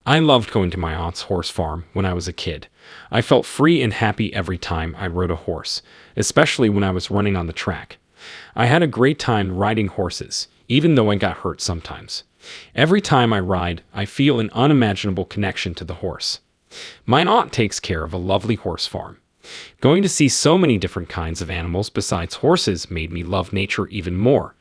I loved going to my aunt's horse farm when I was a kid. I felt free and happy every time I rode a horse, especially when I was running on the track. I had a great time riding horses, even though I got hurt sometimes. Every time I ride, I feel an unimaginable connection to the horse. My aunt takes care of a lovely horse farm. Going to see so many different kinds of animals besides horses made me love nature even more.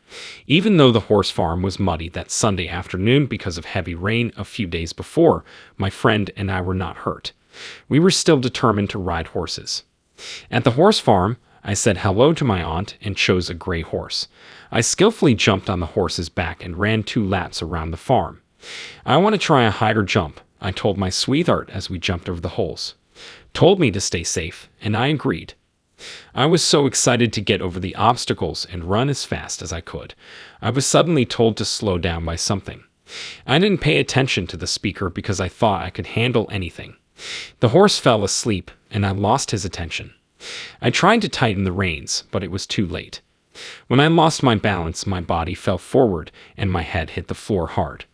Even though the horse farm was muddy that Sunday afternoon because of heavy rain a few days before, my friend and I were not hurt. We were still determined to ride horses. At the horse farm, I said hello to my aunt and chose a gray horse. I skillfully jumped on the horse's back and ran 2 laps around the farm. I want to try a higher jump, I told my sweetheart as we jumped over the holes. Told me to stay safe, and I agreed. I was so excited to get over the obstacles and run as fast as I could. I was suddenly told to slow down by something. I didn't pay attention to the speaker because I thought I could handle anything. The horse fell asleep, and I lost his attention. I tried to tighten the reins, but it was too late. When I lost my balance, my body fell forward, and my head hit the floor hard.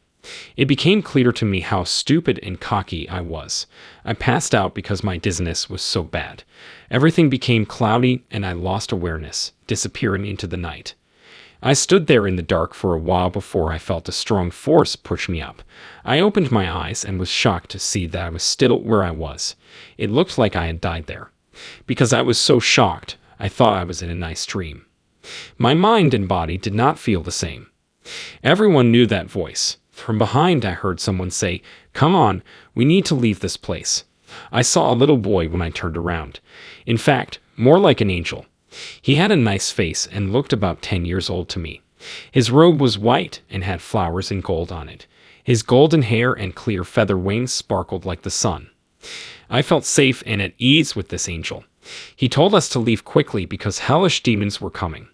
It became clear to me how stupid and cocky I was. I passed out because my dizziness was so bad. Everything became cloudy, and I lost awareness, disappearing into the night. I stood there in the dark for a while before I felt a strong force push me up. I opened my eyes and was shocked to see that I was still where I was. It looked like I had died there. Because I was so shocked, I thought I was in a nice dream. My mind and body did not feel the same. Everyone knew that voice. From behind, I heard someone say, "Come on, we need to leave this place." I saw a little boy when I turned around. In fact, more like an angel. He had a nice face and looked about 10 years old to me. His robe was white and had flowers and gold on it. His golden hair and clear feather wings sparkled like the sun. I felt safe and at ease with this angel. He told us to leave quickly because hellish demons were coming.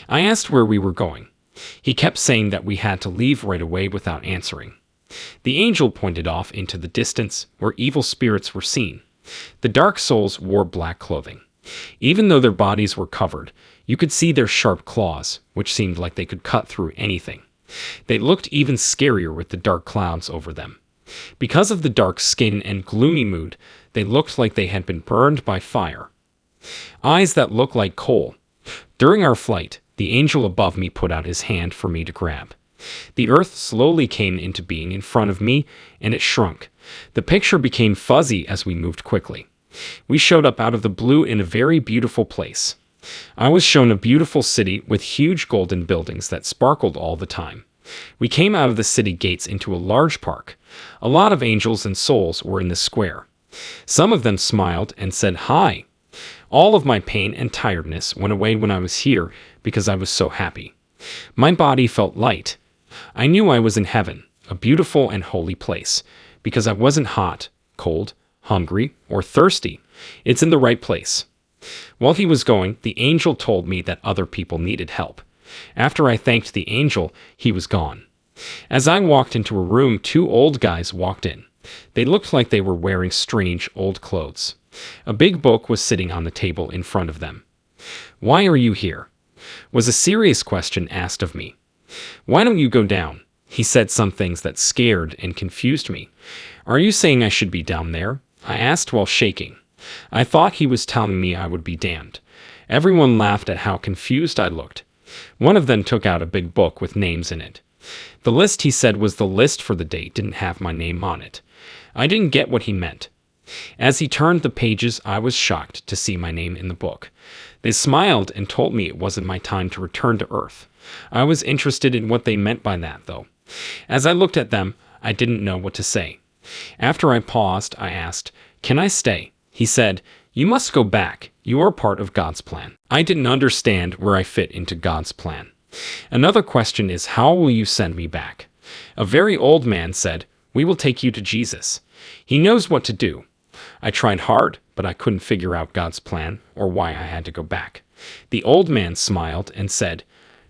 I asked where we were going. He kept saying that we had to leave right away without answering. The angel pointed off into the distance where evil spirits were seen. The dark souls wore black clothing. Even though their bodies were covered, you could see their sharp claws, which seemed like they could cut through anything. They looked even scarier with the dark clouds over them. Because of the dark skin and gloomy mood, they looked like they had been burned by fire. Eyes that looked like coal. During our flight, the angel above me put out his hand for me to grab. The earth slowly came into being in front of me, and it shrunk. The picture became fuzzy as we moved quickly. We showed up out of the blue in a very beautiful place. I was shown a beautiful city with huge golden buildings that sparkled all the time. We came out of the city gates into a large park. A lot of angels and souls were in the square. Some of them smiled and said hi. All of my pain and tiredness went away when I was here because I was so happy. My body felt light. I knew I was in heaven, a beautiful and holy place, because I wasn't hot, cold, hungry, or thirsty. It's in the right place. While he was going, the angel told me that other people needed help. After I thanked the angel, he was gone. As I walked into a room, 2 old guys walked in. They looked like they were wearing strange old clothes. A big book was sitting on the table in front of them. "Why are you here?" was a serious question asked of me. "Why don't you go down?" He said some things that scared and confused me. "Are you saying I should be down there?" I asked while shaking. I thought he was telling me I would be damned. Everyone laughed at how confused I looked. One of them took out a big book with names in it. The list he said was the list for the day didn't have my name on it. I didn't get what he meant. As he turned the pages, I was shocked to see my name in the book. They smiled and told me it wasn't my time to return to Earth. I was interested in what they meant by that, though. As I looked at them, I didn't know what to say. After I paused, I asked, "Can I stay?" He said, "You must go back. You are part of God's plan." I didn't understand where I fit into God's plan. Another question is, how will you send me back? A very old man said, "We will take you to Jesus. He knows what to do." I tried hard, but I couldn't figure out God's plan or why I had to go back. The old man smiled and said,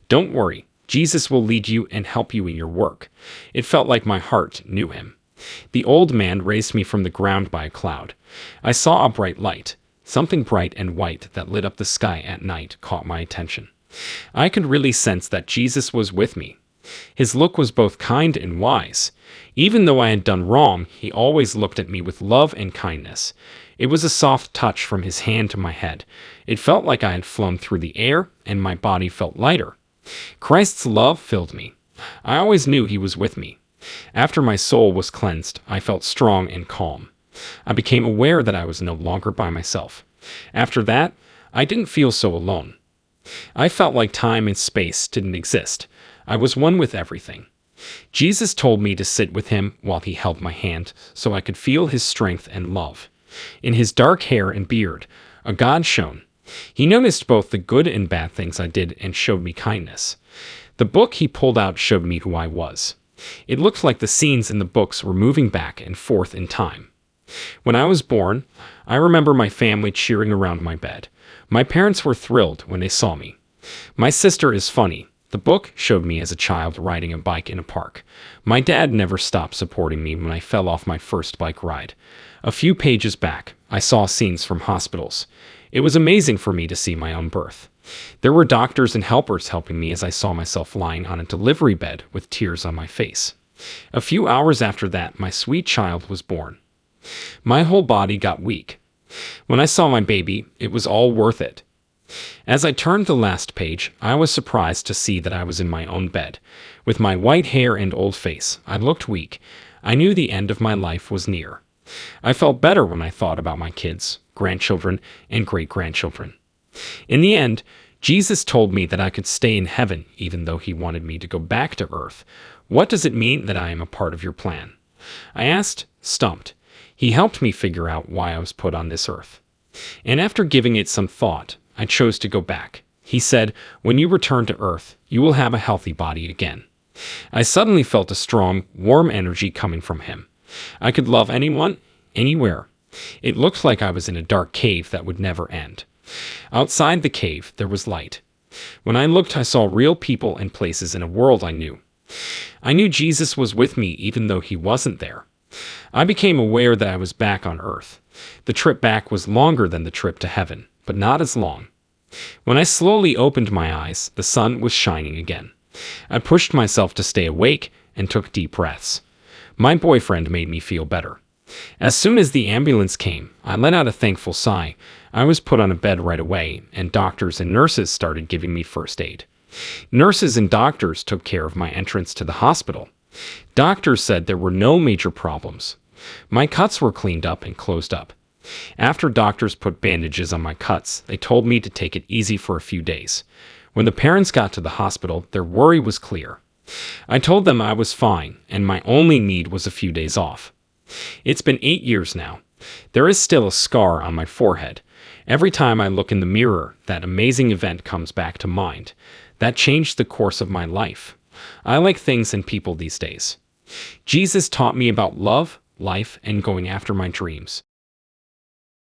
"Don't worry, Jesus will lead you and help you in your work." It felt like my heart knew him. The old man raised me from the ground by a cloud. I saw a bright light. Something bright and white that lit up the sky at night caught my attention. I could really sense that Jesus was with me. His look was both kind and wise. Even though I had done wrong, he always looked at me with love and kindness. It was a soft touch from his hand to my head. It felt like I had flown through the air, and my body felt lighter. Christ's love filled me. I always knew he was with me. After my soul was cleansed, I felt strong and calm. I became aware that I was no longer by myself. After that, I didn't feel so alone. I felt like time and space didn't exist. I was one with everything. Jesus told me to sit with him while he held my hand so I could feel his strength and love. In his dark hair and beard, a God shone. He noticed both the good and bad things I did and showed me kindness. The book he pulled out showed me who I was. It looked like the scenes in the books were moving back and forth in time. When I was born, I remember my family cheering around my bed. My parents were thrilled when they saw me. My sister is funny. The book showed me as a child riding a bike in a park. My dad never stopped supporting me when I fell off my first bike ride. A few pages back, I saw scenes from hospitals. It was amazing for me to see my own birth. There were doctors and helpers helping me as I saw myself lying on a delivery bed with tears on my face. A few hours after that, my sweet child was born. My whole body got weak. When I saw my baby, it was all worth it. As I turned the last page, I was surprised to see that I was in my own bed. With my white hair and old face, I looked weak. I knew the end of my life was near. I felt better when I thought about my kids, grandchildren, and great-grandchildren. In the end, Jesus told me that I could stay in heaven even though he wanted me to go back to earth. What does it mean that I am a part of your plan? I asked, stumped. He helped me figure out why I was put on this earth. And after giving it some thought, I chose to go back. He said, when you return to earth, you will have a healthy body again. I suddenly felt a strong, warm energy coming from him. I could love anyone, anywhere. It looked like I was in a dark cave that would never end. Outside the cave, there was light. When I looked, I saw real people and places in a world I knew. I knew Jesus was with me even though he wasn't there. I became aware that I was back on earth. The trip back was longer than the trip to heaven, but not as long. When I slowly opened my eyes, the sun was shining again. I pushed myself to stay awake and took deep breaths. My boyfriend made me feel better. As soon as the ambulance came, I let out a thankful sigh. I was put on a bed right away, and doctors and nurses started giving me first aid. Nurses and doctors took care of my entrance to the hospital. Doctors said there were no major problems. My cuts were cleaned up and closed up. After doctors put bandages on my cuts, they told me to take it easy for a few days. When the parents got to the hospital, their worry was clear. I told them I was fine, and my only need was a few days off. It's been 8 years now. There is still a scar on my forehead. Every time I look in the mirror, that amazing event comes back to mind. That changed the course of my life. I like things and people these days. Jesus taught me about love, life, and going after my dreams.